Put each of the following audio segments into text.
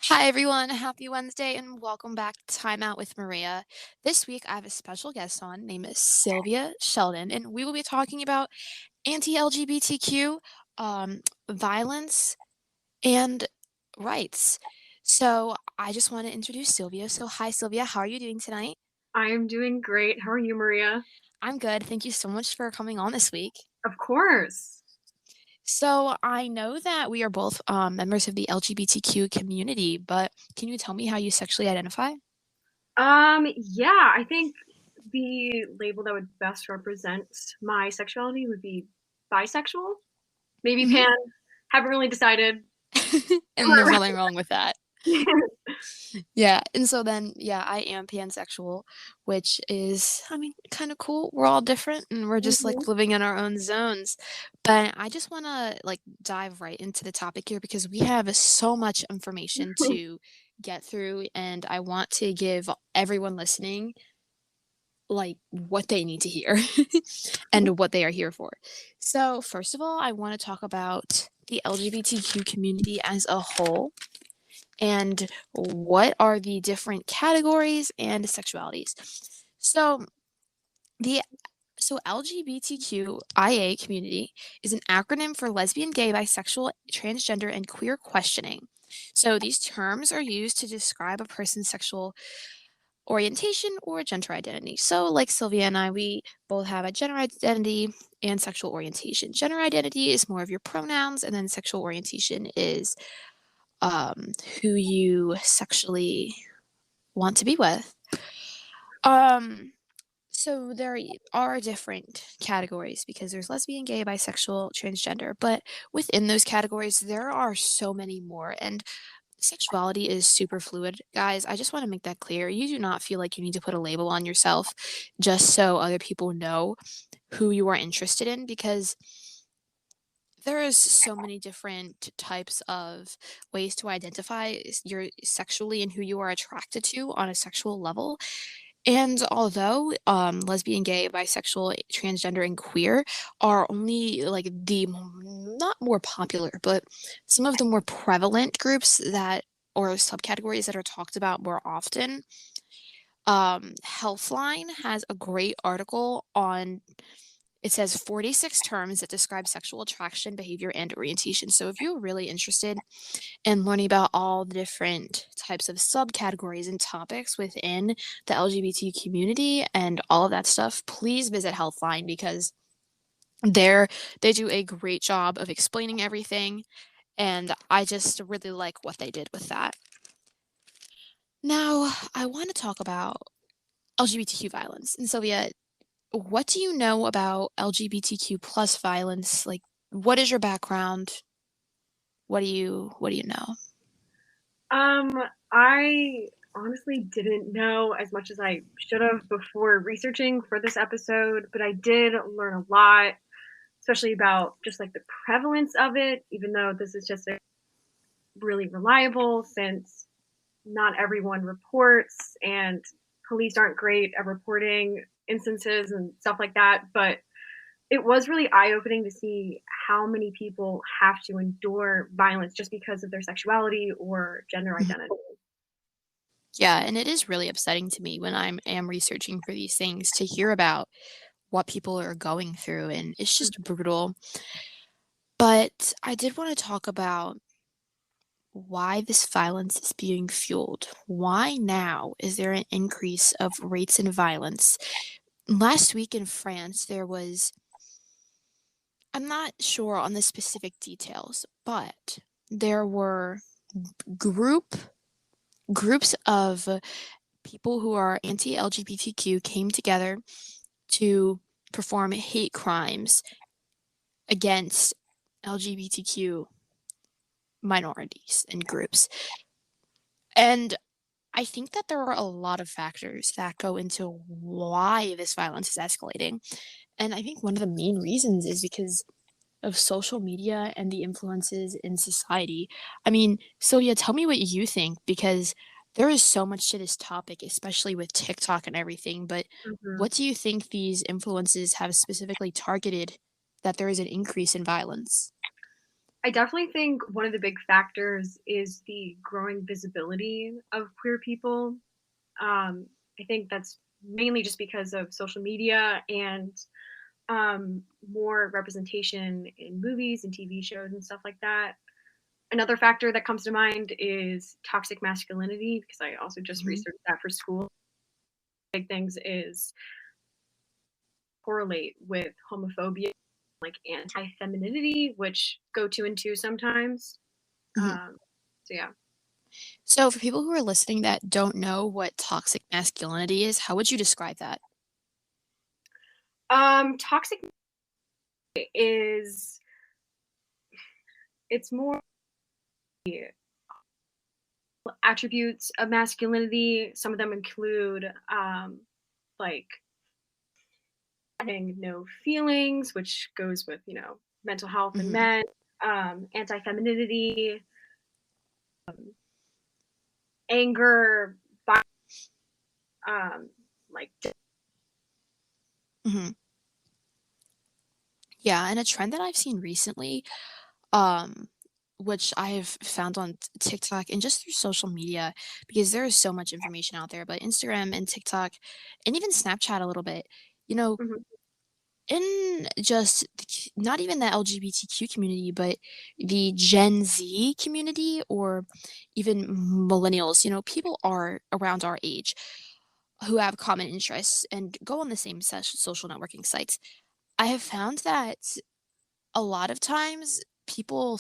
Hi, everyone. Happy Wednesday and welcome back to Time Out with Maria. This week, I have a special guest on named Sylvia Sheldon, and we will be talking about anti-LGBTQ, um, violence, and rights. So, I just want to introduce Sylvia. So, hi, Sylvia. How are you doing tonight? I am doing great. How are you, Maria? I'm good. Thank you so much for coming on this week. Of course. So, I know that we are both members of the LGBTQ community, but can you tell me how you sexually identify? Yeah, I think the label that would best represent my sexuality would be bisexual. Maybe Hmm. pan. Haven't really decided. And there's nothing wrong with that. Yeah, and so then, yeah, I am pansexual, which is, I mean, kind of cool. We're all different and we're just Mhm. like living in our own zones. But I just want to like dive right into the topic here because we have so much information to get through, and I want to give everyone listening like what they need to hear and what they are here for. So, first of all, I want to talk about the LGBTQ community as a whole and what are the different categories and sexualities. So the LGBTQIA community is an acronym for lesbian, gay, bisexual, transgender, and queer questioning. So these terms are used to describe a person's sexual orientation or gender identity. So like Sylvia and I, we both have a gender identity and sexual orientation. Gender identity is more of your pronouns, and then sexual orientation is who you sexually want to be with. Um, so there are different categories because there's lesbian, gay, bisexual, transgender, but within those categories, there are so many more. And sexuality is super fluid, guys. I just want to make that clear. You do not feel like you need to put a label on yourself just so other people know who you are interested in because there is so many different types of ways to identify your sexually and who you are attracted to on a sexual level. And although lesbian, gay, bisexual, transgender, and queer are only like not more popular, but some of the more prevalent groups that or subcategories that are talked about more often, Healthline has a great article on it says 46 terms that describe sexual attraction, behavior, and orientation. So if you're really interested in learning about all the different types of subcategories and topics within the LGBT community and all of that stuff, please visit Healthline because there they do a great job of explaining everything, and I just really like what they did with that. Now, I want to talk about LGBTQ violence. And Sylvia, what do you know about LGBTQ plus violence? Like, what is your background? What do you know? Um, I honestly didn't know as much as I should have before researching for this episode, but I did learn a lot, especially about just like the prevalence of it, even though this is just a really reliable since not everyone reports and police aren't great at reporting instances and stuff like that. But it was really eye-opening to see how many people have to endure violence just because of their sexuality or gender Mhm. identity. Yeah, and it is really upsetting to me when am researching for these things to hear about what people are going through, and it's just brutal. But I did want to talk about why this violence is being fueled. Why now is there an increase of rates and violence? Last week in France, I'm not sure on the specific details, but there were group groups of people who are anti-LGBTQ came together to perform hate crimes against LGBTQ minorities and groups. And I think that there are a lot of factors that go into why this violence is escalating. And I think one of the main reasons is because of social media and the influences in society. I mean, Sylvia, tell me what you think because there is so much to this topic, especially with TikTok and everything. But Mhm. what do you think these influences have specifically targeted that there is an increase in violence? I definitely think one of the big factors is the growing visibility of queer people. I think that's mainly just because of social media and more representation in movies and TV shows and stuff like that. Another factor that comes to mind is toxic masculinity, because I also just Mhm, researched that for school. Big things is correlate with homophobia, like anti-femininity, which go two and two sometimes. mhm. Um, so yeah. So for people who are listening that don't know what toxic masculinity is, how would you describe that? Toxic is it's more attributes of masculinity. Some of them include like having no feelings, which goes with, mental health in Mhm, men, anti-femininity, anger, um, like mhm. Yeah, and a trend that I've seen recently, um, which I have found on TikTok and just through social media, because there is so much information out there, but Instagram and TikTok and even Snapchat a little bit, you know, mhm, in just not even the LGBTQ community, but the Gen Z community or even millennials, people are around our age who have common interests and go on the same social networking sites. I have found that a lot of times people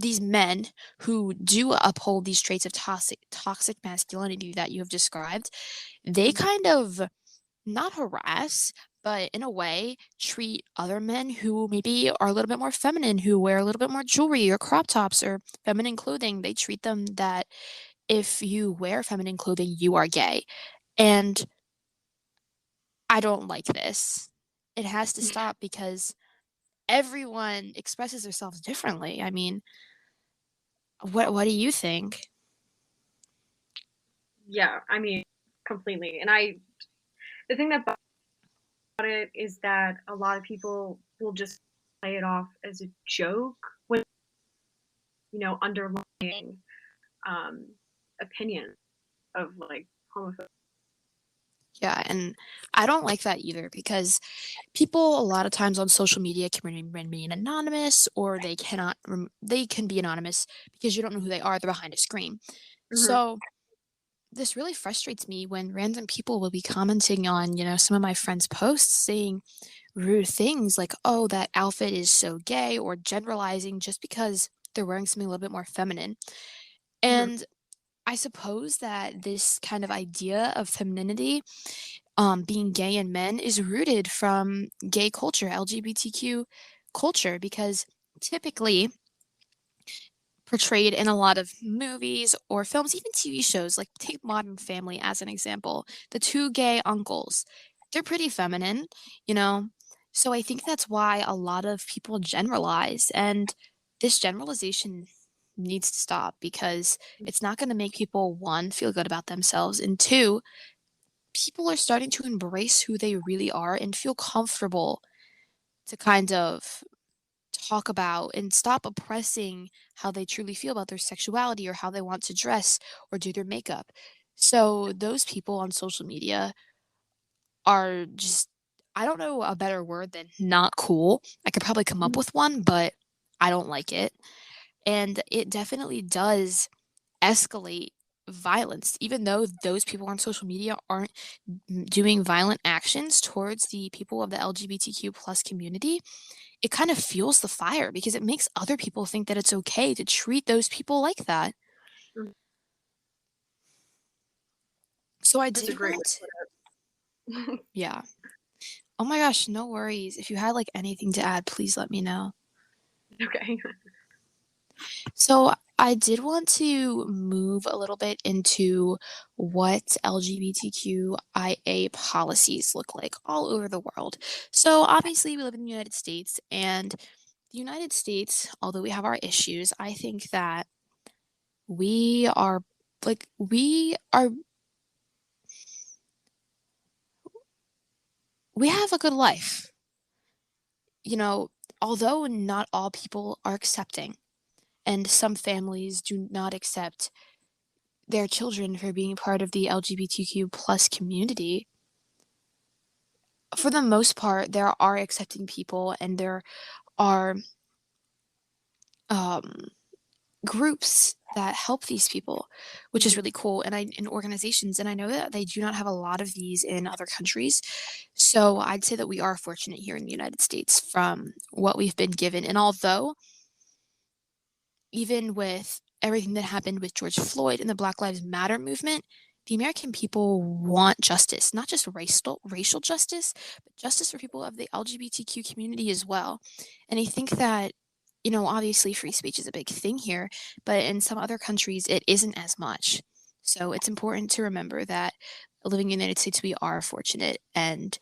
these men who do uphold these traits of toxic masculinity that you have described, they mhm, kind of not harass, but in a way treat other men who maybe are a little bit more feminine, who wear a little bit more jewelry or crop tops or feminine clothing. They treat them that if you wear feminine clothing, you are gay. And I don't like this. It has to stop because everyone expresses themselves differently. I mean, what do you think? yeah. I mean, completely. And the thing that about it is that a lot of people will just play it off as a joke with, underlying um, opinion of like homophobia. Yeah, and I don't like that either because people a lot of times on social media can remain anonymous or they can be anonymous because you don't know who they are. They're behind a screen. Hmm. So this really frustrates me when random people will be commenting on, some of my friends' posts saying rude things like, oh, that outfit is so gay, or generalizing just because they're wearing something a little bit more feminine. Hmm. And I suppose that this kind of idea of femininity, being gay in men, is rooted from gay culture, LGBTQ culture, because typically portrayed in a lot of movies or films, even TV shows, like take Modern Family as an example. The two gay uncles, they're pretty feminine, you know? So I think that's why a lot of people generalize, and this generalization needs to stop because it's not going to make people, one, feel good about themselves, and two, people are starting to embrace who they really are and feel comfortable to kind of talk about and stop oppressing how they truly feel about their sexuality or how they want to dress or do their makeup. So those people on social media are just, I don't know a better word than not cool. I could probably come up with one, but I don't like it. And it definitely does escalate violence, even though those people on social media aren't doing violent actions towards the people of the LGBTQ plus community. It kind of fuels the fire because it makes other people think that it's okay to treat those people like that. Hmm. So I That's a did great want way to put it. yeah. Oh my gosh, no worries. If you had like anything to add, please let me know. Okay. So I did want to move a little bit into what LGBTQIA policies look like all over the world. So obviously we live in the United States, and the United States, although we have our issues, I think that we are we are we have a good life. You know, although not all people are accepting, and some families do not accept their children for being part of the LGBTQ plus community, for the most part, there are accepting people and there are um, groups that help these people, which is Mhm. really cool. And in organizations, and I know that they do not have a lot of these in other countries. So I'd say that we are fortunate here in the United States from what we've been given. And although even with everything that happened with George Floyd and the Black Lives Matter movement, the American people want justice, not just racial justice, but justice for people of the LGBTQ community as well. And I think that, obviously free speech is a big thing here, but in some other countries it isn't as much. So it's important to remember that living in the United States, we are fortunate. And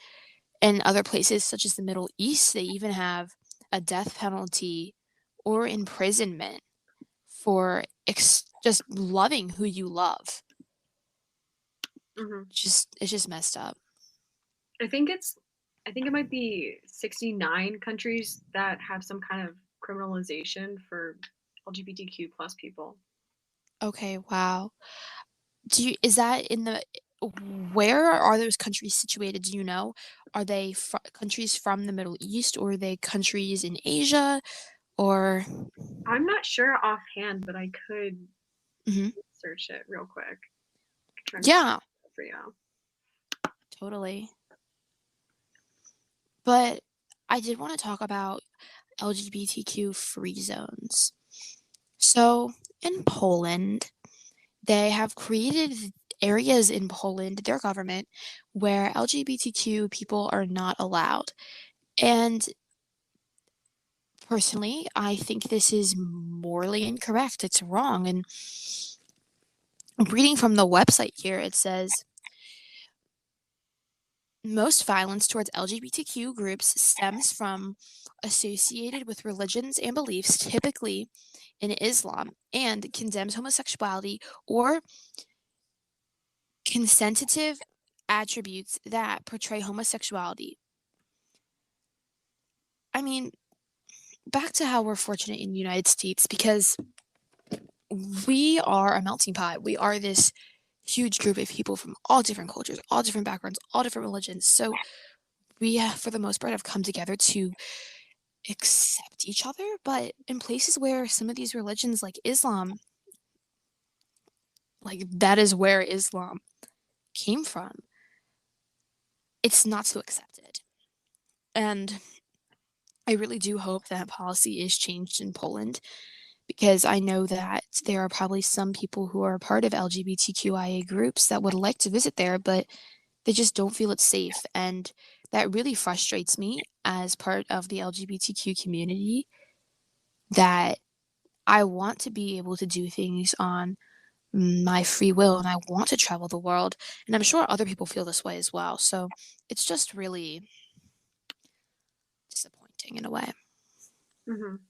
in other places, such as the Middle East, they even have a death penalty or imprisonment for just loving who you love. Mhm. It's just messed up. I think it's I think it might be 69 countries that have some kind of criminalization for LGBTQ plus people. Okay, wow. Is that in the where are those countries situated? Do you know? Are they countries from the Middle East or are they countries in Asia or I'm not sure offhand, but I could Mhm. search it real quick. Trying to find Yeah, it for you. totally. But I did want to talk about LGBTQ free zones. So, in Poland, they have created areas in Poland, their government, where LGBTQ people are not allowed. And personally, I think this is morally incorrect. It's wrong. And reading from the website here, it says most violence towards LGBTQ groups stems from associated with religions and beliefs, typically in Islam, and condemns homosexuality or consentative attributes that portray homosexuality. I mean, back to how we're fortunate in the United States because we are a melting pot. We are this huge group of people from all different cultures, all different backgrounds, all different religions. So we, for the most part, have come together to accept each other. But in places where some of these religions, like Islam, like that is where Islam came from, it's not so accepted. And I really do hope that policy is changed in Poland because I know that there are probably some people who are part of LGBTQIA groups that would like to visit there, but they just don't feel it's safe. And that really frustrates me as part of the LGBTQ community that I want to be able to do things on my free will and I want to travel the world. And I'm sure other people feel this way as well. So it's just really disappointing in a way. Mhm.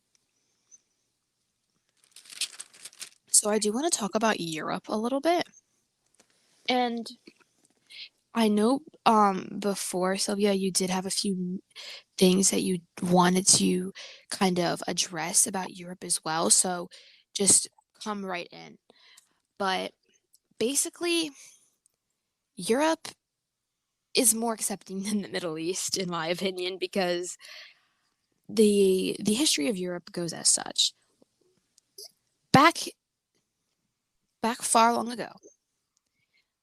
So I do want to talk about Europe a little bit. And I know before Sylvia, you did have a few things that you wanted to kind of address about Europe as well. So just come right in. But basically, Europe is more accepting than the Middle East, in my opinion, because the history of Europe goes as such. Back back far long ago,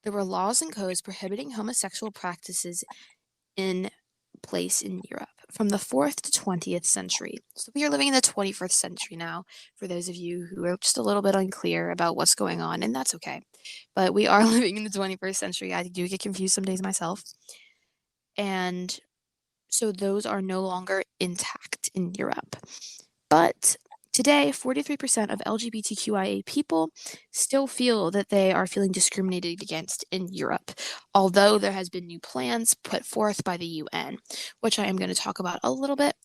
there were laws and codes prohibiting homosexual practices in place in Europe from the 4th to 20th century. So we are living in the 21st century now, for those of you who are just a little bit unclear about what's going on, and that's okay. But we are living in the 21st century. I do get confused some days myself. And so those are no longer intact in Europe. But today, 43% of LGBTQIA people still feel that they are feeling discriminated against in Europe, although there has been new plans put forth by the UN, which I am going to talk about a little bit.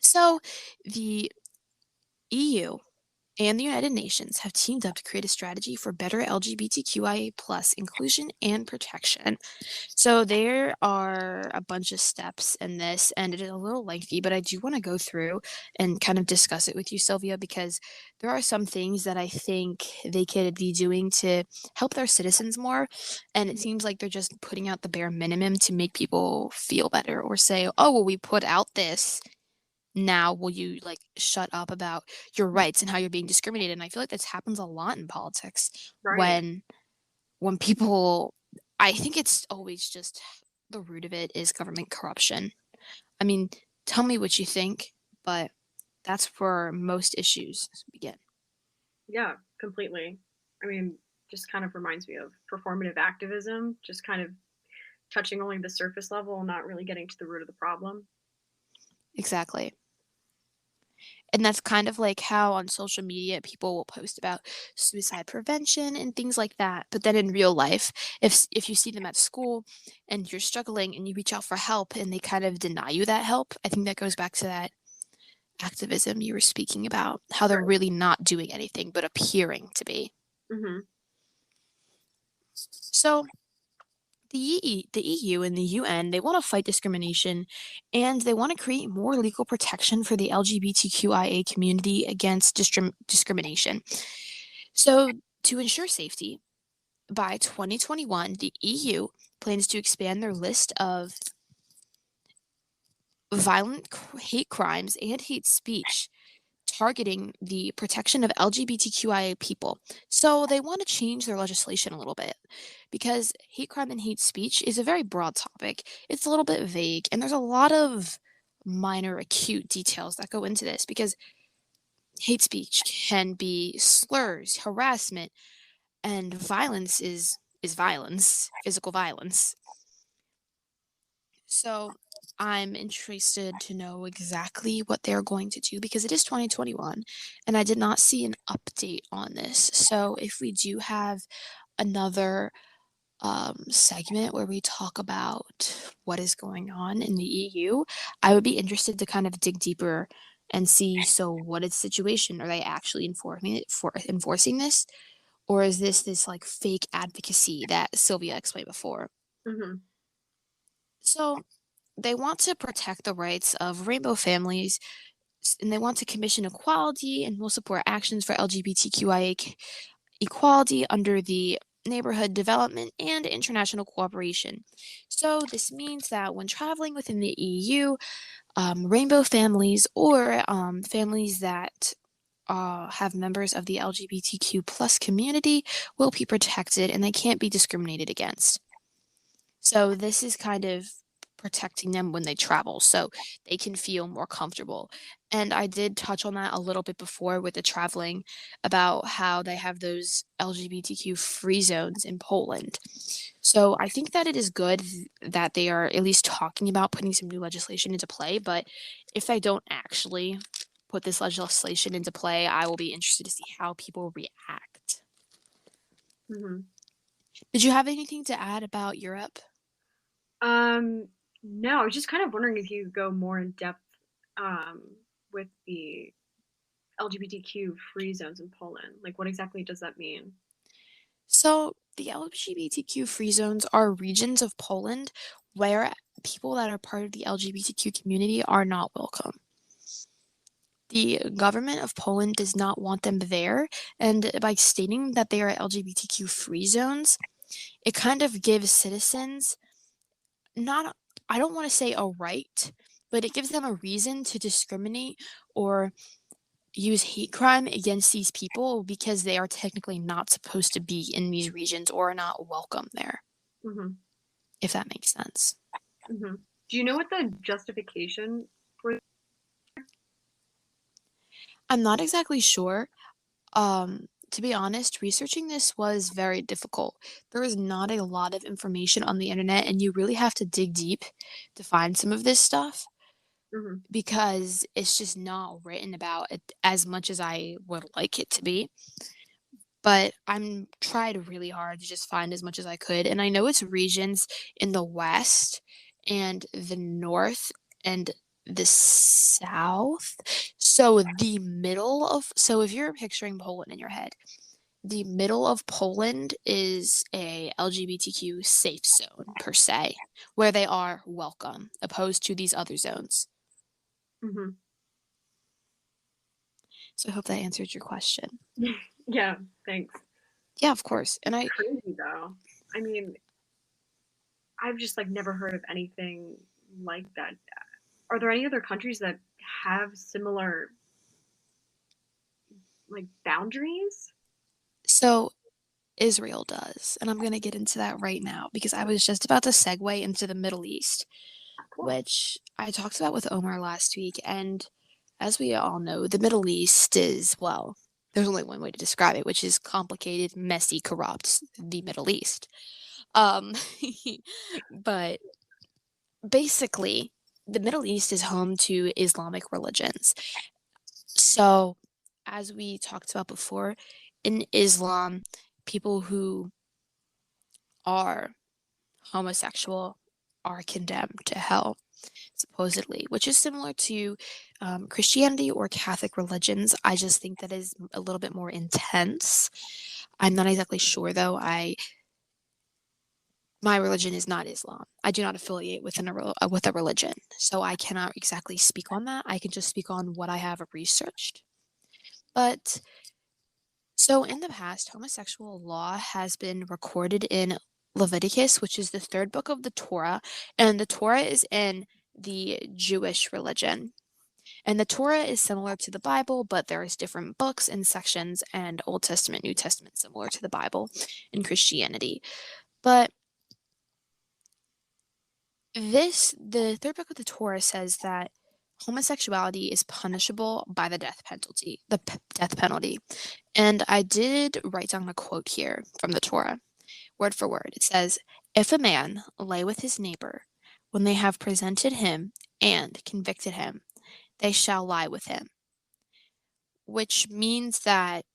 So, the EU and the United Nations have teamed up to create a strategy for better LGBTQIA plus inclusion and protection. So there are a bunch of steps in this, and it is a little lengthy, but I do want to go through and kind of discuss it with you, Sylvia, because there are some things that I think they could be doing to help their citizens more. And it seems like they're just putting out the bare minimum to make people feel better or say, oh, well, we put out this. Now, will you like shut up about your rights and how you're being discriminated? And I feel like this happens a lot in politics Right. when people I think it's always just the root of it is government corruption. I mean, tell me what you think, but that's where most issues begin. Yeah, completely. I mean, just kind of reminds me of performative activism, just kind of touching only the surface level, not really getting to the root of the problem. Exactly. And that's kind of like how on social media people will post about suicide prevention and things like that. But then in real life, if you see them at school and you're struggling and you reach out for help and they kind of deny you that help, I think that goes back to that activism you were speaking about, how they're Right. really not doing anything but appearing to be. Mhm. So the EU and the UN, they want to fight discrimination and they want to create more legal protection for the LGBTQIA community against discrimination. So, to ensure safety, by 2021, the EU plans to expand their list of hate crimes and hate speech targeting the protection of LGBTQIA people. So they want to change their legislation a little bit because hate crime and hate speech is a very broad topic. It's a little bit vague, and there's a lot of minor acute details that go into this because hate speech can be slurs, harassment, and violence is violence, physical violence. So I'm interested to know exactly what they're going to do because it is 2021 and I did not see an update on this. So if we do have another segment where we talk about what is going on in the EU, I would be interested to kind of dig deeper and see so what is the situation? Are they actually enforcing this? Or is this like fake advocacy that Sylvia explained before? Mhm. So they want to protect the rights of rainbow families and they want to commission equality and will support actions for LGBTQIA equality under the neighborhood development and international cooperation. So this means that when traveling within the EU, rainbow families or families that have members of the LGBTQ plus community will be protected and they can't be discriminated against. So this is kind of protecting them when they travel so they can feel more comfortable. And I did touch on that a little bit before with the traveling about how they have those LGBTQ free zones in Poland. So I think that it is good that they are at least talking about putting some new legislation into play, but if they don't actually put this legislation into play, I will be interested to see how people react. Mhm. Did you have anything to add about Europe? Um, no, I was just kind of wondering if you could go more in depth um, with the LGBTQ free zones in Poland. Like, what exactly does that mean? So, the LGBTQ free zones are regions of Poland where people that are part of the LGBTQ community are not welcome. The government of Poland does not want them there, and by stating that they are LGBTQ free zones, it kind of gives citizens not, I don't want to say a right, but it gives them a reason to discriminate or use hate crime against these people because they are technically not supposed to be in these regions or are not welcome there. Mhm. If that makes sense. Mhm. Do you know what the justification for? I'm not exactly sure. To be honest, researching this was very difficult. There is not a lot of information on the internet, and you really have to dig deep to find some of this stuff Mhm. because it's just not written about it as much as I would like it to be. But I'm tried really hard to just find as much as I could, and I know it's regions in the West and the North and the South. So if you're picturing Poland in your head, the middle of Poland is a LGBTQ safe zone per se, where they are welcome, opposed to these other zones. Mhm. So I hope that answered your question. Yeah, thanks. Yeah, of course. And It's I crazy though. I mean, I've just like never heard of anything like that. Are there any other countries that have similar like boundaries? so Israel does, and I'm going to get into that right now because I was just about to segue into the Middle East, Cool. which I talked about with Omar last week. And as we all know, the Middle East is, well, there's only one way to describe it, which is complicated, messy, corrupt, the Middle East. Um, but basically, the Middle East is home to Islamic religions. So, as we talked about before, in Islam, people who are homosexual are condemned to hell, supposedly, which is similar to Christianity or Catholic religions. I just think that is a little bit more intense. I'm not exactly sure though. My religion is not Islam. I do not affiliate with a religion, so I cannot exactly speak on that. I can just speak on what I have researched. But so in the past, homosexual law has been recorded in Leviticus, which is the third book of the Torah, and the Torah is in the Jewish religion. And the Torah is similar to the Bible, but there's different books and sections, and Old Testament, New Testament, similar to the Bible in Christianity. But the third book of the Torah says that homosexuality is punishable by the death penalty. And I did write down a quote here from the Torah, word for word. It says, "If a man lay with his neighbor, when they have presented him and convicted him, they shall lie with him," which means that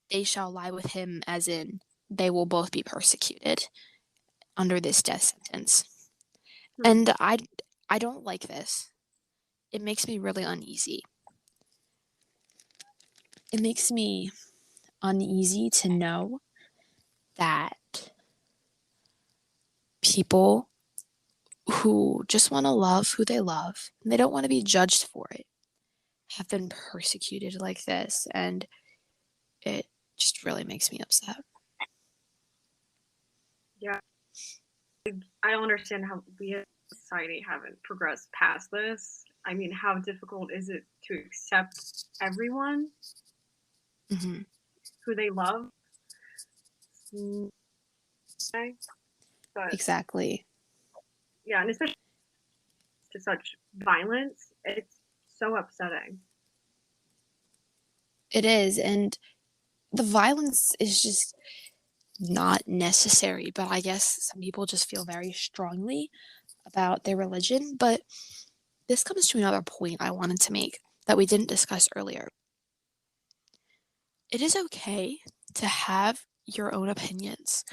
they shall lie with him, as in they will both be persecuted under this death sentence. Hmm. And I don't like this. It makes me really uneasy. It makes me uneasy to know that people who just want to love who they love and they don't want to be judged for it have been persecuted like this, and it just really makes me upset. Yeah, I don't understand how we as a society haven't progressed past this. I mean, how difficult is it to accept everyone Hmm. who they love? Mm, okay. But Exactly. yeah, and especially to such violence, it's so upsetting. It is, and the violence is just not necessary, but I guess some people just feel very strongly about their religion. But this comes to another point I wanted to make that we didn't discuss earlier. It is okay to have your own opinions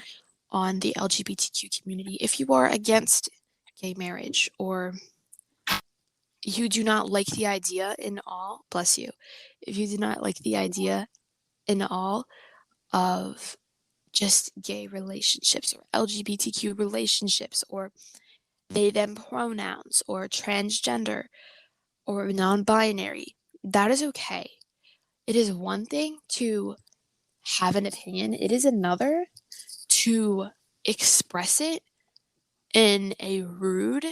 on the LGBTQ community if you are against gay marriage or you do not like the idea in all, bless you, if you do not like the idea in all of just gay relationships or LGBTQ relationships or they them pronouns or transgender or non binary, that is okay. It is one thing to have an opinion, it is another to express it in a rude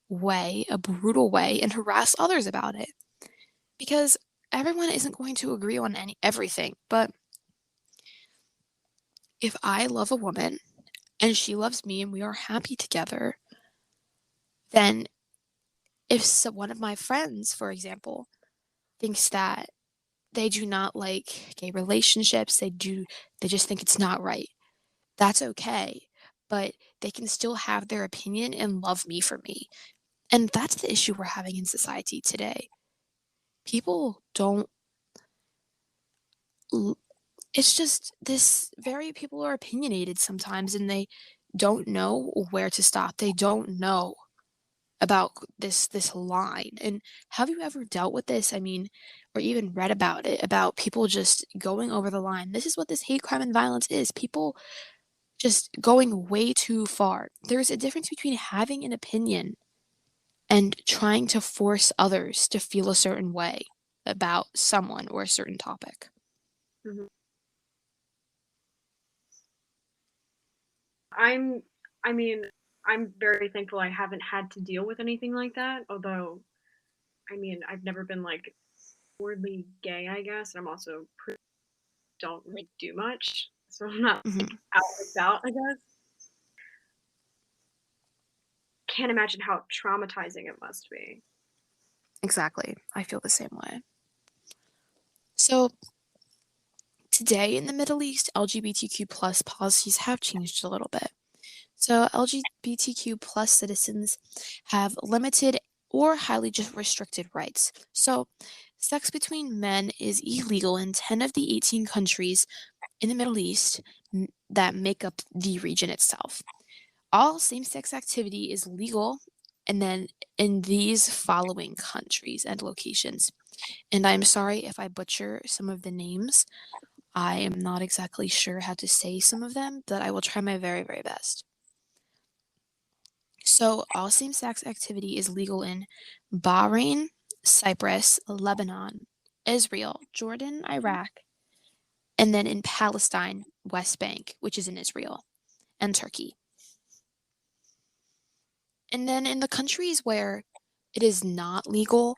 way, a brutal way, and harass others about it. Because everyone isn't going to agree on everything. But if I love a woman and she loves me and we are happy together, then if one of my friends, for example, thinks that they do not like gay relationships, they just think it's not right. That's okay. But they can still have their opinion and love me for me. And that's the issue we're having in society today. People don't it's just this very people are opinionated sometimes and they don't know where to stop. They don't know about this line. And have you ever dealt with this? I mean, or even read about it, about people just going over the line. This is what this hate crime and violence is. People just going way too far. There's a difference between having an opinion and trying to force others to feel a certain way about someone or a certain topic. Mhm. I'm I mean, I'm very thankful I haven't had to deal with anything like that, although, I mean, I've never been, like, outwardly gay, I guess. I'm also don't really do much, so I'm not, like, Mhm. out and about, I guess. Can't imagine how traumatizing it must be. Exactly. I feel the same way. So today in the Middle East, LGBTQ plus policies have changed a little bit. So LGBTQ plus citizens have limited or highly just restricted rights. So sex between men is illegal in 10 of the 18 countries in the Middle East that make up the region itself. All same-sex activity is legal and then in these following countries and locations. And I'm sorry if I butcher some of the names. I am not exactly sure how to say some of them, but I will try my very, very best. So, all same sex activity is legal in Bahrain, Cyprus, Lebanon, Israel, Jordan, Iraq, and then in Palestine, West Bank, which is in Israel, and Turkey. And then in the countries where it is not legal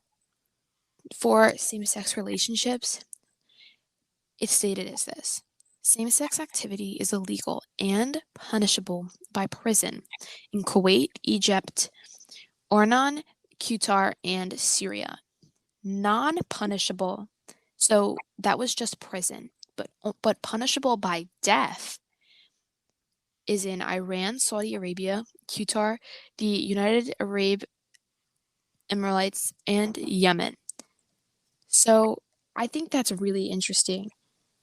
for same sex relationships, it's stated as this: same sex activity is illegal and punishable by prison in Kuwait, Egypt, Ornan, Qatar, and Syria. Non-punishable. So that was just prison, but punishable by death is in Iran, Saudi Arabia, Qatar, the United Arab Emirates, and Yemen. So I think that's really interesting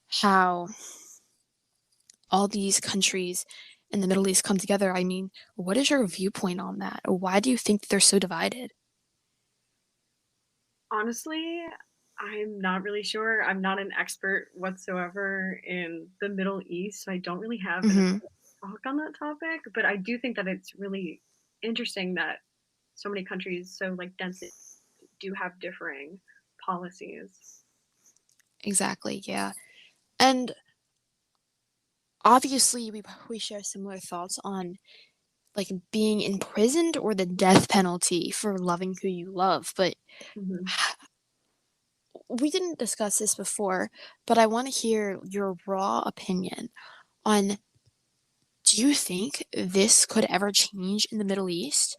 how all these countries in the Middle East come together. I mean, what is your viewpoint on that? Why do you think they're so divided? Honestly, I'm not really sure. I'm not an expert whatsoever in the Middle East, so I don't really have an Mhm. opinion to talk on that topic, but I do think that it's really interesting that so many countries so, like, densely do have differing policies. Exactly, yeah. And obviously we share similar thoughts on like being imprisoned or the death penalty for loving who you love, but Mhm. we didn't discuss this before, but I want to hear your raw opinion on, do you think this could ever change in the Middle East?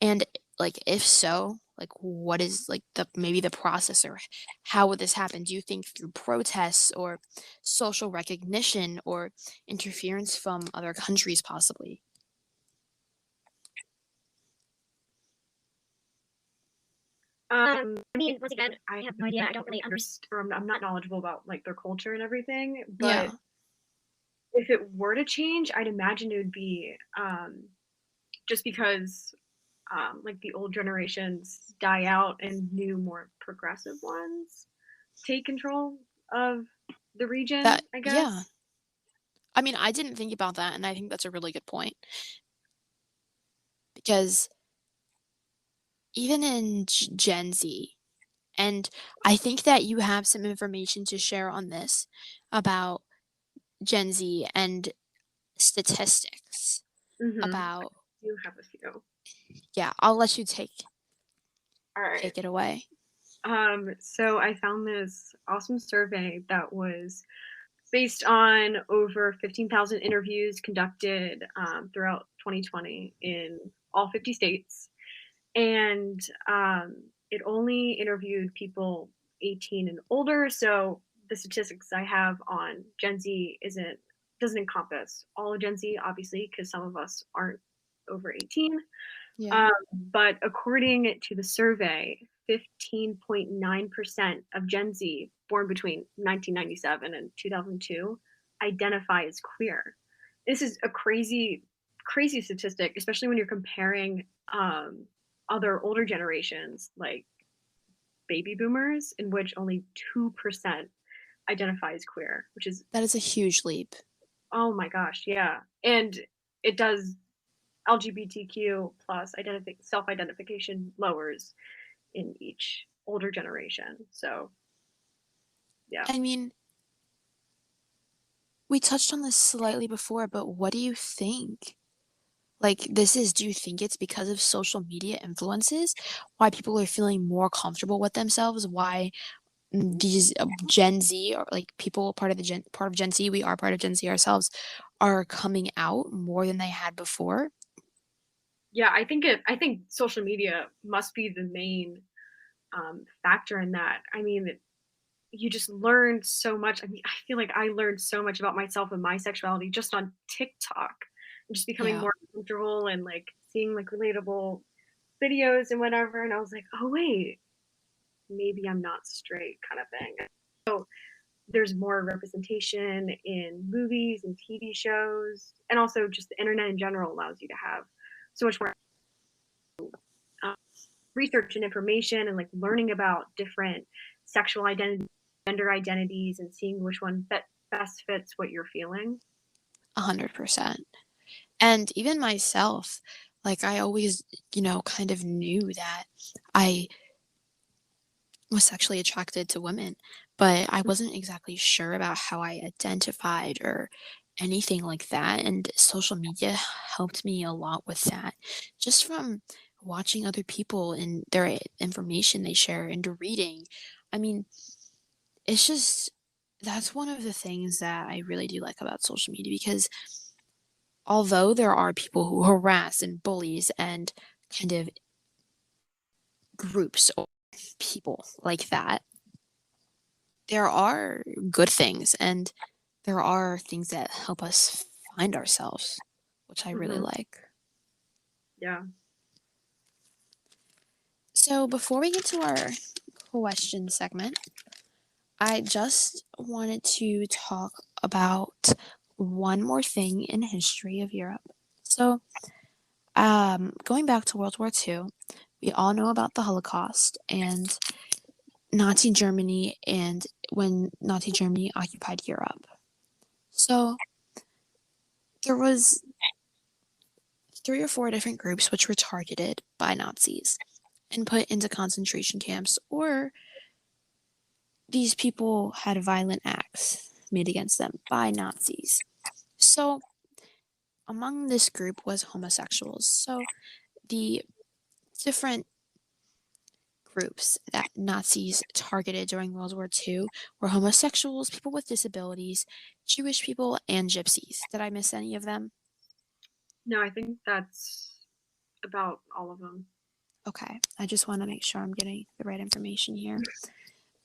And like if so, like what is like the maybe the process, or how would this happen? Do you think through protests or social recognition or interference from other countries possibly? I mean, once again, I have no idea. I don't really understand, or I'm not knowledgeable about, like, their culture and everything, but Yeah. if it were to change, I'd imagine it would be, just because like the old generations die out and new, more progressive ones take control of the region, That I yeah. guess. I mean, I didn't think about that, and I think that's a really good point because even in Gen Z, and I think that you have some information to share on this about Gen Z and statistics Mhm. I about, do have a few. yeah, I'll let you All right. take it away. So I found this awesome survey that was based on over 15,000 interviews conducted throughout 2020 in all 50 states. And it only interviewed people 18 and older. So the statistics I have on Gen Z isn't doesn't encompass all of Gen Z, obviously, because some of us aren't over 18. Yeah. But according to the survey, 15.9% of Gen Z born between 1997 and 2002 identify as queer. This is a crazy, crazy statistic, especially when you're comparing. other older generations, like baby boomers, in which only 2% identify as queer, which is, That is a huge leap. oh my gosh, yeah. And it does LGBTQ plus self-identification lowers in each older generation. So, yeah. I mean, we touched on this slightly before, but what do you think? Like, do you think it's because of social media influences why people are feeling more comfortable with themselves? Why these Gen Z or like people part of Gen Z, we are part of Gen Z ourselves, are coming out more than they had before? Yeah, I think social media must be the main, factor in that. I mean, you just learn so much. I mean, I feel like I learned so much about myself and my sexuality just on TikTok, and just becoming Yeah, more comfortable and, like, seeing, like, relatable videos and whatever, and I was like, "Oh, wait, maybe I'm not straight," kinda thing. There's more representation in movies and TV shows, and also just the internet in general allows you to have so much more, um, research and information and, like, learning about different sexual identity gender identities and seeing which one best fits what you're feeling. 100%. And even myself, like I always, kind of knew that I was sexually attracted to women, but I wasn't exactly sure about how I identified or anything like that. And social media helped me a lot with that. Just from watching other people and their information they share and reading. I mean, it's just that's one of the things that I really do like about social media because although there are people who harass and bullies and kind of groups or people like that, there are good things and there are things that help us find ourselves, which I really Mhm. like. Yeah. So before we get to our question segment, I just wanted to talk about one more thing in history of Europe. So, going back to World War II, we all know about the Holocaust and Nazi Germany and when Nazi Germany occupied Europe. So, there was 3 or 4 different groups which were targeted by Nazis and put into concentration camps, or these people had violent acts made against them by Nazis. So, among this group was homosexuals. So, the different groups that Nazis targeted during World War II were homosexuals, people with disabilities, Jewish people, and gypsies. Did I miss any of them? No, I think that's about all of them. Okay, I just want to make sure I'm getting the right information here.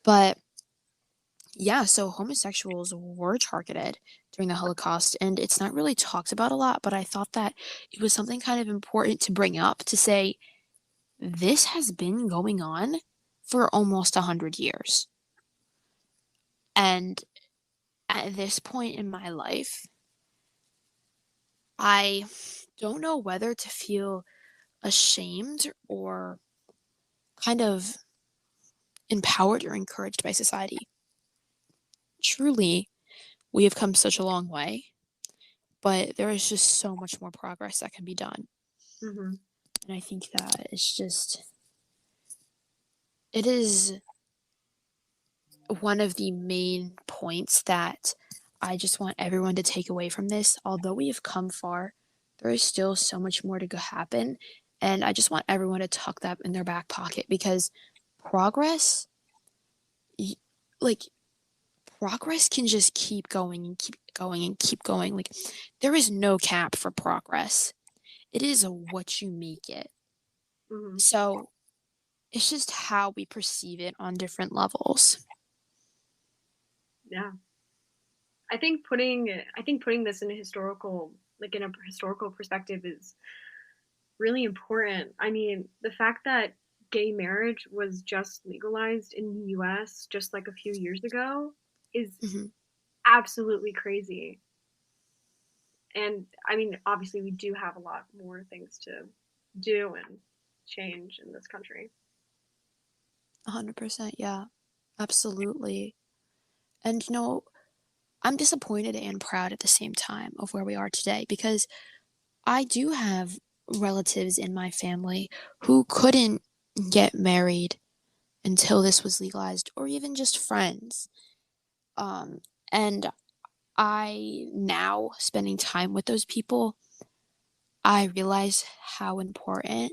But yeah, so homosexuals were targeted during the Holocaust, and it's not really talked about a lot, but I thought that it was something kind of important to bring up to say this has been going on for almost 100 years. And at this point in my life, I don't know whether to feel ashamed or kind of empowered or encouraged by society. Truly, we have come such a long way, but there is just so much more progress that can be done. Mhm. And I think that it is one of the main points that I just want everyone to take away from this. Although we have come far, there is still so much more to go happen. And I just want everyone to tuck that in their back pocket because progress, y- like, progress can just keep going and keep going and keep going. Like, there is no cap for progress. It is what you make it. Mhm. So it's just how we perceive it on different levels. Yeah. I think putting this in a historical like in a historical perspective is really important. I mean, the fact that gay marriage was just legalized in the US just like a few years ago is Mhm. absolutely crazy. And I mean, obviously we do have a lot more things to do and change in this country. 100%, yeah. Absolutely. And, I'm disappointed and proud at the same time of where we are today because I do have relatives in my family who couldn't get married until this was legalized, or even just friends. Um, and I now spending time with those people, I realize how important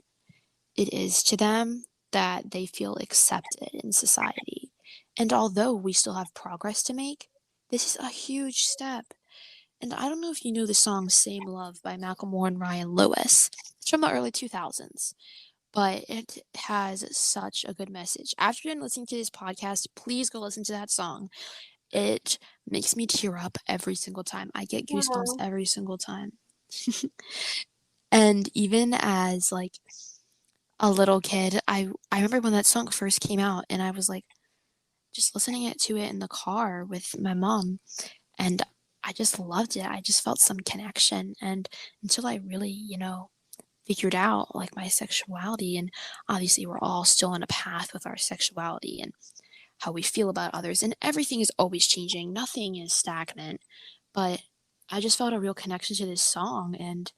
it is to them that they feel accepted in society. And although we still have progress to make, this is a huge step. And I don't know if you know the song Same Love by Macklemore and Ryan Lewis. It's from the early 2000s, but it has such a good message. After you're done listening to this podcast, please go listen to that song. It makes me tear up every single time. I get goosebumps Oh, every single time. And even as like a little kid, I remember when that song first came out and I was like just listening to it in the car with my mom and I just loved it. I just felt some connection and until I really, figured out like my sexuality and obviously we're all still on a path with our sexuality and how we feel about others and everything is always changing. Nothing is stagnant. But I just felt a real connection to this song and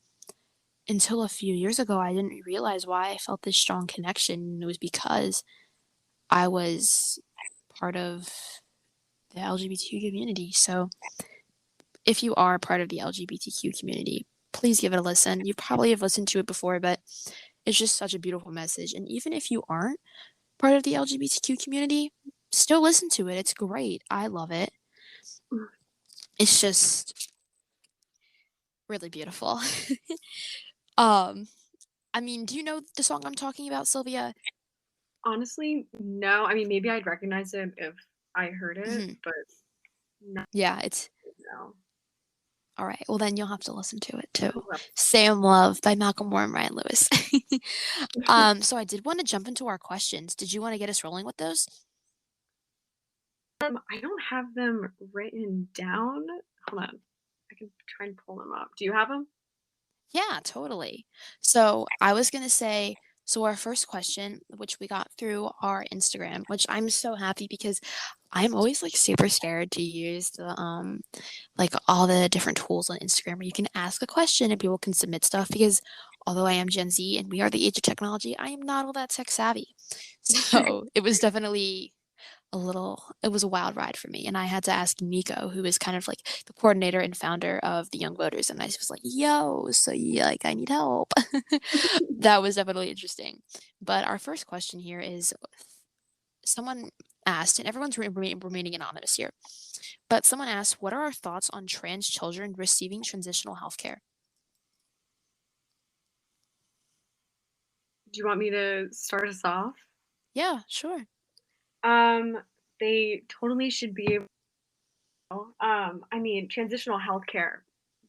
until a few years ago I didn't realize why I felt this strong connection. It was because I was part of the LGBTQ community. So if you are part of the LGBTQ community, please give it a listen. You probably have listened to it before, but it's just such a beautiful message. And even if you aren't part of the LGBTQ community, still listen to it. It's great. I love it. It's just really beautiful. um, I mean, do you know the song I'm talking about, Sylvia? honestly, no. I mean, maybe I'd recognize it if I heard it, Hmm. but no, Yeah, it's no. all right. Well, then you'll have to listen to it too. Well, Sam Love by Malcolm Moore and Ryan Lewis. So I did want to jump into our questions. Did you want to get us rolling with those? I don't have them written down. Hold on. I can try and pull them up. Do you have them? Yeah, totally. So I was gonna say, so our first question, which we got through our Instagram, which I'm so happy because I'm always like super scared to use the like all the different tools on Instagram where you can ask a question and people can submit stuff because although I am Gen Z and we are the age of technology, I am not all that tech savvy. So it was definitely it was a wild ride for me. And I had to ask Nico, who is kind of like the coordinator and founder of the Young Voters. And I was like, yo, so yeah, like I need help. That was definitely interesting. But our first question here is someone asked, and everyone's remaining anonymous here, but someone asked, what are our thoughts on trans children receiving transitional health care? Do you want me to start us off? Yeah, sure. Um, they totally should be able. I mean, transitional healthcare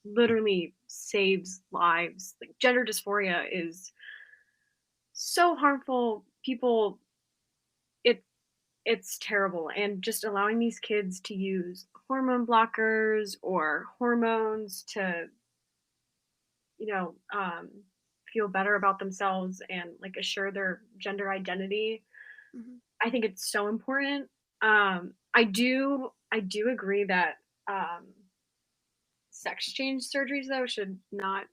literally saves lives. Like gender dysphoria is so harmful. People, it it's terrible, and just allowing these kids to use hormone blockers or hormones to, you know, feel better about themselves and like assure their gender identity. Hmm. I think it's so important. I do agree that sex change surgeries though should not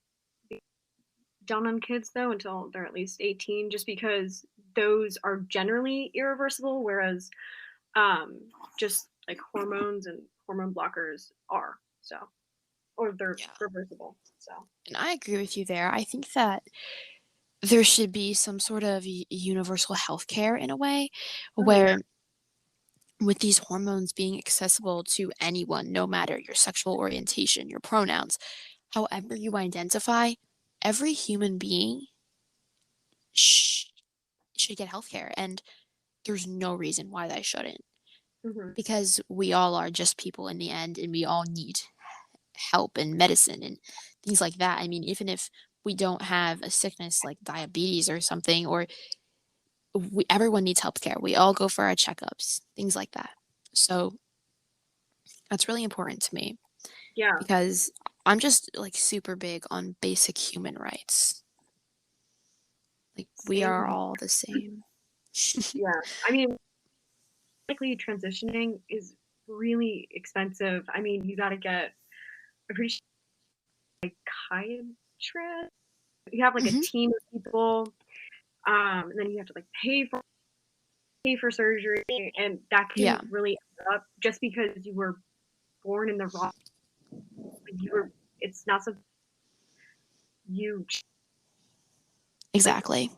done on kids though until they're at least 18, just because those are generally irreversible, whereas um, just like hormones and hormone blockers are so, or they're Yeah. reversible. So And I agree with you there. I think that there should be some sort of universal health care in a way oh yeah. where with these hormones being accessible to anyone, no matter your sexual orientation, your pronouns, however you identify, every human being sh- should get healthcare. And there's no reason why they shouldn't. Hmm. Because we all are just people in the end and we all need help and medicine and things like that. I mean, even if we don't have a sickness like diabetes or something, or everyone needs healthcare. We all go for our checkups, things like that. So that's really important to me Yeah. because I'm just like super big on basic human rights. Like, we Same are here. all the same. Yeah. I mean, likely transitioning is really expensive. I mean, you gotta get I'm pretty sure psychiatrist. You have like a Mhm. team of people, and then you have to like pay for surgery, and that Yeah, can really add up just because you were born in the wrong. You were. It's not something you like. exactly.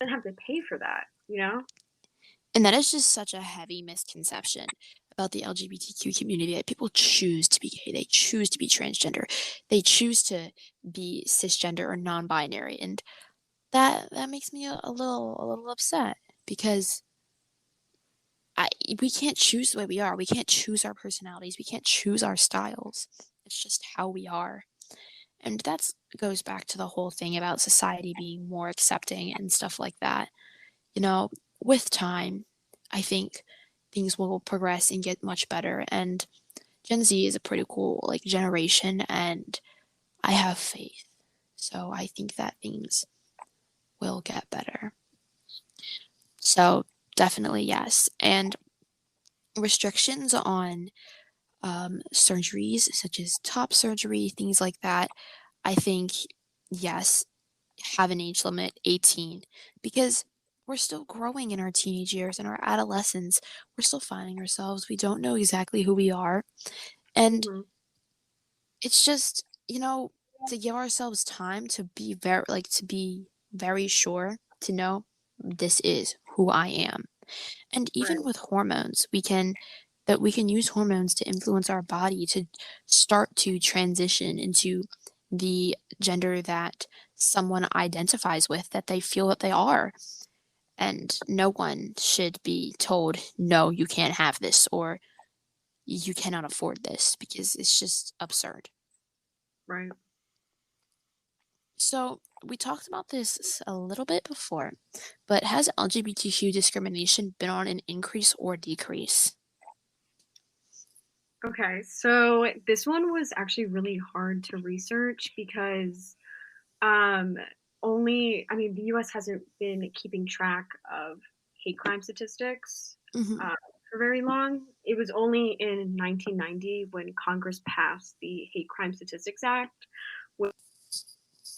Don't have to pay for that. You know. And that is just such a heavy misconception about the LGBTQ community that people choose to be gay, they choose to be transgender, they choose to be cisgender or non-binary, and that makes me a little upset because I we can't choose the way we are. We can't choose our personalities. We can't choose our styles. It's just how we are. And that's goes back to the whole thing about society being more accepting and stuff like that. You know, with time, I think things will progress and get much better. And Gen Z is a pretty cool like generation, and I have faith. So I think that things will get better. So definitely yes. And restrictions on surgeries such as top surgery, things like that, I think yes, have an age limit 18 because we're still growing in our teenage years and our adolescence. We're still finding ourselves. We don't know exactly who we are. And Hmm. it's just, to give ourselves time to be very sure to know this is who I am. And even Right. with hormones, we can use hormones to influence our body to start to transition into the gender that someone identifies with, that they feel that they are. And no one should be told, no, you can't have this, or you cannot afford this, because it's just absurd. Right. So, we talked about this a little bit before, but has LGBTQ discrimination been on an increase or decrease? Okay. So this one was actually really hard to research because Um, only, I mean, the US hasn't been keeping track of hate crime statistics Hmm. uh, for very long. It was only in 1990 when Congress passed the Hate Crime Statistics Act with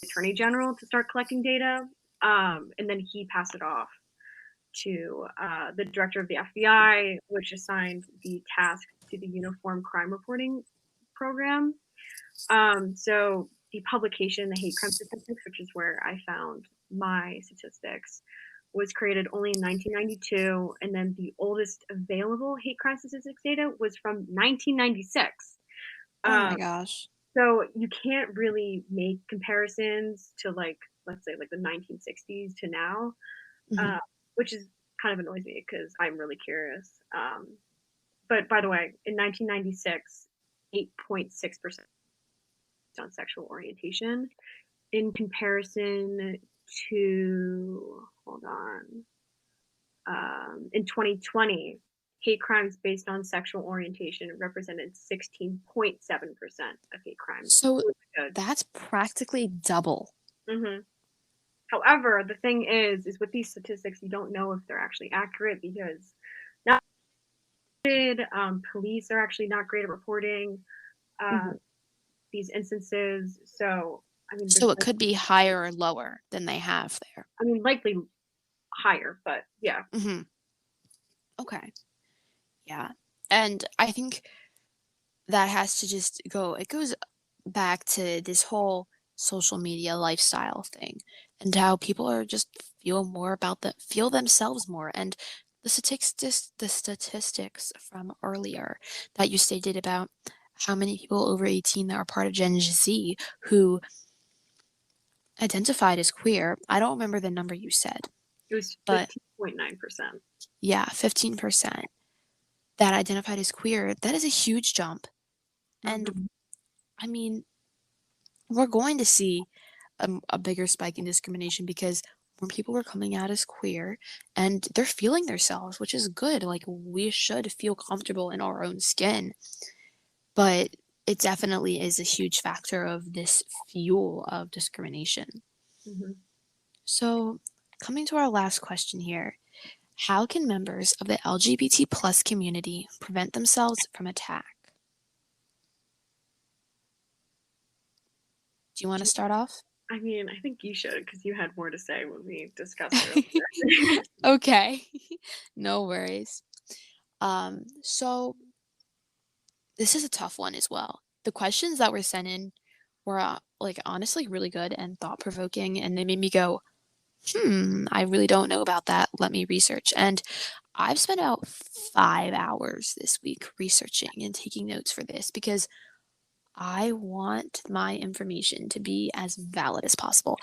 the Attorney General to start collecting data. And then he passed it off to the director of the FBI, which assigned the task to the Uniform Crime Reporting Program. So the publication, the Hate Crime Statistics, which is where I found my statistics, was created only in 1992, and then the oldest available hate crime statistics data was from 1996. Oh my Um, gosh. so you can't really make comparisons to like, let's say, like the 1960s to now, Hmm. uh, which is kind of annoys me because I'm really curious. But by the way, in 1996, 8.6% on sexual orientation in comparison to, hold on, in 2020, hate crimes based on sexual orientation represented 16.7% of hate crimes. So Really good. that's practically double. Hmm. However, the thing is with these statistics, you don't know if they're actually accurate because not good. Police are actually not great at reporting uh, Mhm. these instances. So, I mean, So it could be higher or lower than they have there. likely higher, but yeah. Mhm. Okay. Yeah. And I think that has to just go it goes back to this whole social media lifestyle thing and how people are just feel themselves more, and the statistics from earlier that you stated about how many people over 18 that are part of Gen Z who identified as queer. I don't remember the number you said, It was but 15.9%. yeah, 15% that identified as queer. That is a huge jump. And Mhm, I mean, we're going to see a bigger spike in discrimination because more people are coming out as queer and they're feeling themselves, which is good. Like, we should feel comfortable in our own skin. But it definitely is a huge factor of this fuel of discrimination. mhm. So, coming to our last question here, how can members of the LGBT plus community prevent themselves from attack? Do you want to Do start off? I mean, I think you should because you had more to say when we discussed earlier. Okay, no worries. So this is a tough one as well. The questions that were sent in were like honestly really good and thought provoking, and they made me go, I really don't know about that. Let me research. And I've spent about 5 hours this week researching and taking notes for this because I want my information to be as valid as possible.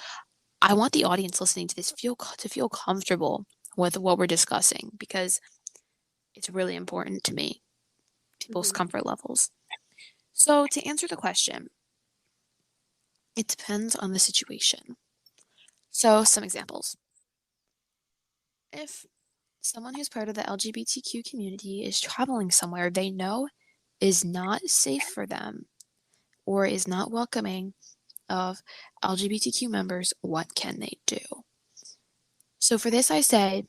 I want the audience listening to this to feel comfortable with what we're discussing because it's really important to me, people's Mhm, comfort levels. So, to answer the question, it depends on the situation. So, some examples. If someone who's part of the LGBTQ community is traveling somewhere they know is not safe for them or is not welcoming of LGBTQ members, what can they do? So, for this, I say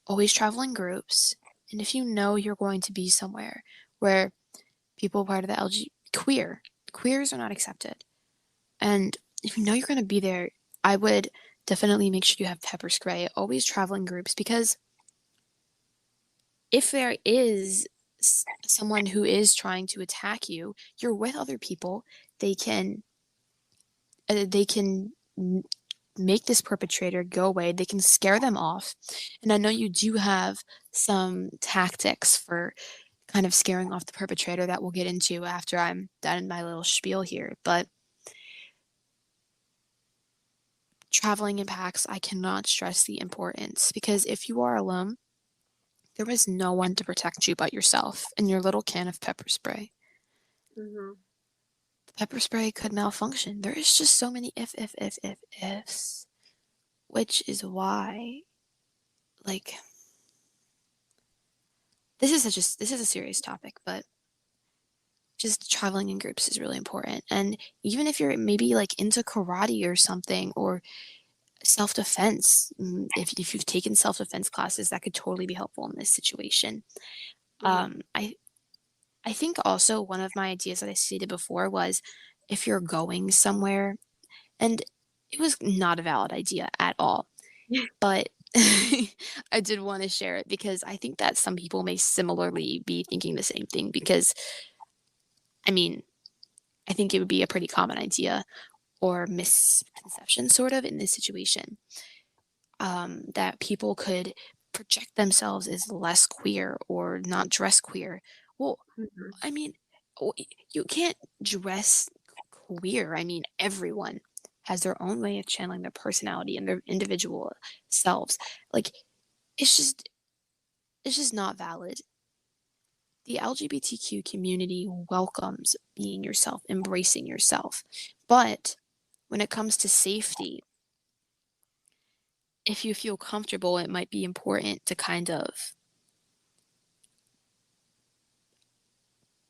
always travel in groups. And if you know you're going to be somewhere where people part of the queers are not accepted, and if you know you're going to be there, I would definitely make sure you have pepper spray. Always travel in groups because if there is someone who is trying to attack you, you're with other people. They can they can make this perpetrator go away. They can scare them off. And I know you do have some tactics for kind of scaring off the perpetrator that we'll get into after I'm done my little spiel here. But traveling in packs, I cannot stress the importance because if you are alone, there is no one to protect you but yourself and your little can of pepper spray. mhm. The pepper spray could malfunction. There is just so many ifs, which is why, like, this is a serious topic, but just traveling in groups is really important. And even if you're maybe like into karate or something or self-defense, if you've taken self-defense classes, that could totally be helpful in this situation. Mhm. Um, I I think also one of my ideas that I stated before was if you're going somewhere, and it was not a valid idea at all, but I did want to share it because I think that some people may similarly be thinking the same thing because I mean, I think it would be a pretty common idea or misconception sort of in this situation, that people could project themselves as less queer or not dress queer. Well, Mhm. I mean, you can't dress queer. I mean, everyone has their own way of channeling their personality and their individual selves. Like, it's just it's just not valid. The LGBTQ community welcomes being yourself, embracing yourself. But when it comes to safety, if you feel comfortable, it might be important to kind of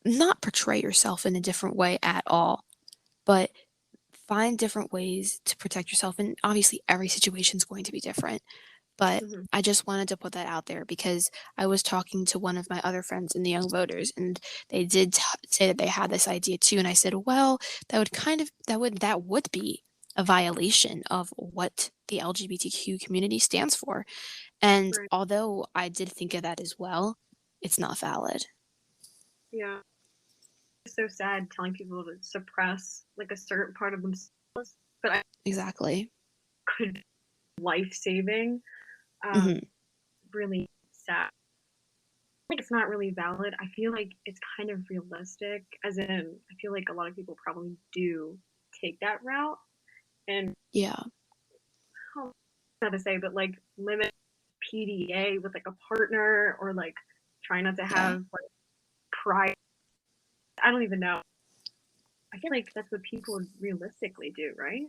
not portray yourself in a different way at all, but find different ways to protect yourself. And obviously, every situation is going to be different. But Mhm. I just wanted to put that out there because I was talking to one of my other friends in the Young Voters, and they did say that they had this idea too. And I said, well, that would be a violation of what the LGBTQ community stands for. And Right. although I did think of that as well, it's not valid. Yeah. It's so sad telling people to suppress like a certain part of themselves, but I Exactly. could be life-saving. Hmm. Really sad. Like it's not really valid. I feel like it's kind of realistic, as in I feel like a lot of people probably do take that route and Yeah. how not to say, but like limit PDA with like a partner or like try not to Yeah. have like pride. I don't even know. I feel like that's what people would realistically do, right?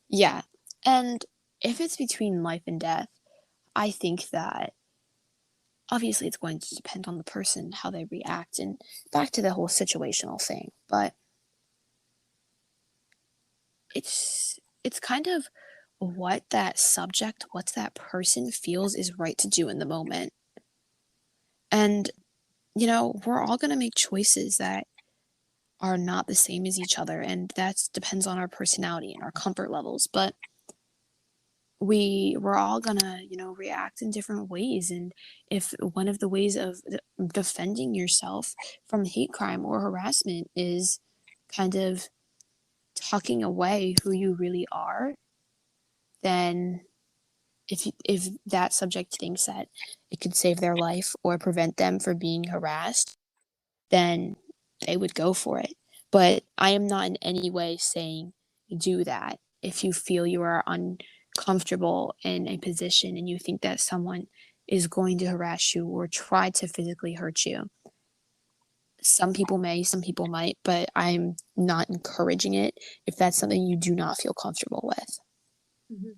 Yeah. And if it's between life and death, I think that obviously it's going to depend on the person, how they react, and back to the whole situational thing. But it's kind of what that subject, what that person feels is right to do in the moment. And, we're all going to make choices that are not the same as each other, and that depends on our personality and our comfort levels. But we're all gonna, react in different ways. And if one of the ways of defending yourself from hate crime or harassment is kind of tucking away who you really are, then if that subject thinks that it could save their life or prevent them from being harassed, then they would go for it. But I am not in any way saying do that if you feel you are uncomfortable in a position and you think that someone is going to harass you or try to physically hurt you. Some people may, some people might, but I'm not encouraging it if that's something you do not feel comfortable with. Mhm.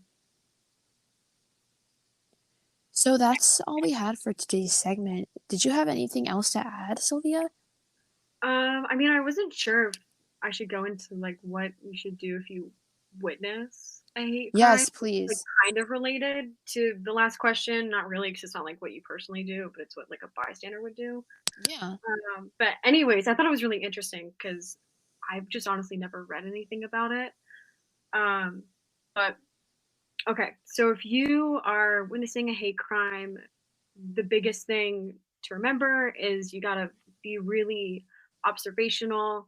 So that's all we had for today's segment. Did you have anything else to add, Sylvia? I mean, I wasn't sure if I should go into like what you should do if you witness a hate crime. Yes, Like please. kind of related to the last question, not really, because it's not like what you personally do, but it's what like a bystander would do. Yeah. But anyways, I thought it was really interesting because I've just honestly never read anything about it. Um, but okay, so if you are witnessing a hate crime, the biggest thing to remember is you gotta be really observational,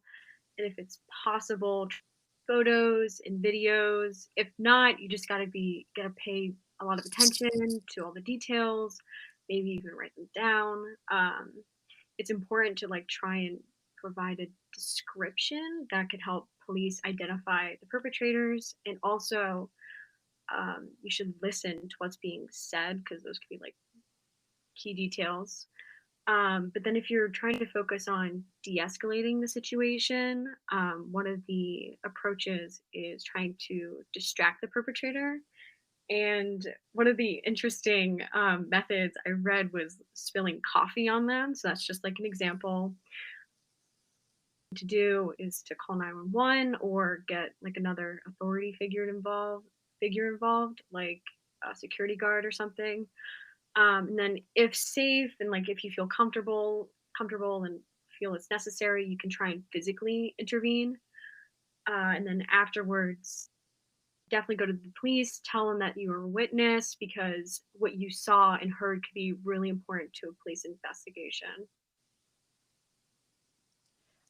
and if it's possible, photos and videos. If not, you just gotta pay a lot of attention to all the details, maybe even write them down. It's important to like try and provide a description that could help police identify the perpetrators, and also you should listen to what's being said because those could be like key details. But then if you're trying to focus on de-escalating the situation, one of the approaches is trying to distract the perpetrator. And one of the interesting methods I read was spilling coffee on them. So that's just like an example. To do is to call 911 or get like another authority figure involved, like a security guard or something. And then if safe and like if you feel comfortable and feel it's necessary, you can try and physically intervene. And then afterwards, definitely go to the police, tell them that you were a witness because what you saw and heard could be really important to a police investigation.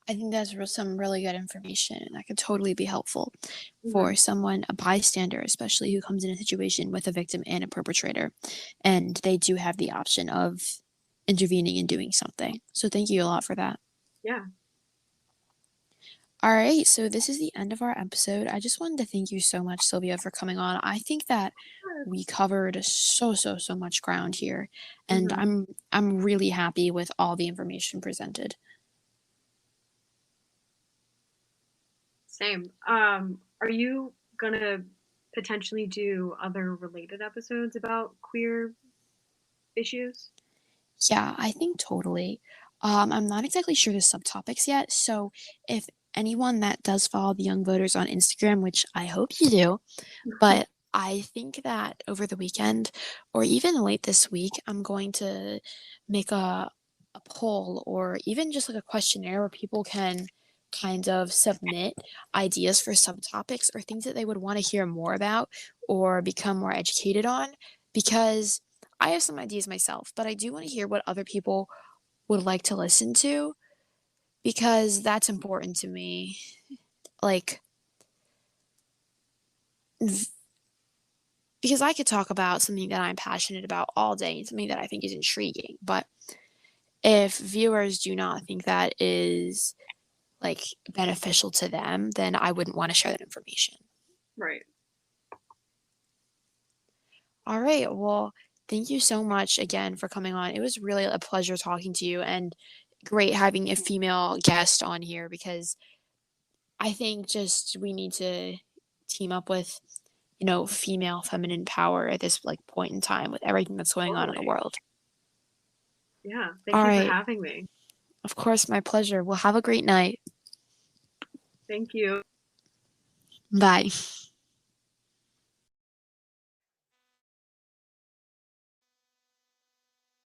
I think that's some really good information, and that could totally be helpful Hmm. for someone, a bystander, especially who comes in a situation with a victim and a perpetrator, and they do have the option of intervening and doing something. So thank you a lot for that. Yeah. All right, so this is the end of our episode. I just wanted to thank you so much, Sylvia, for coming on. I think that we covered so much ground here, and Hmm. I'm really happy with all the information presented. Same. Are you gonna potentially do other related episodes about queer issues? Yeah, I think totally. I'm not exactly sure the subtopics yet, so if anyone that does follow the Young Voters on Instagram, which I hope you do, but I think that over the weekend or even late this week, I'm going to make a poll or even just like a questionnaire where people can kind of submit ideas for subtopics or things that they would want to hear more about or become more educated on because I have some ideas myself, but I do want to hear what other people would like to listen to because that's important to me. Like, because I could talk about something that I'm passionate about all day and something that I think is intriguing. But if viewers do not think that is like beneficial to them, then I wouldn't want to share that information. Right. All right. Well, thank you so much again for coming on. It was really a pleasure talking to you and great having a female guest on here because I think just we need to team up with, female feminine power at this like point in time with everything that's going on in the Totally. world. Yeah. All Thank you for right. having me. Of course, my pleasure. Well, have a great night. Thank you. Bye.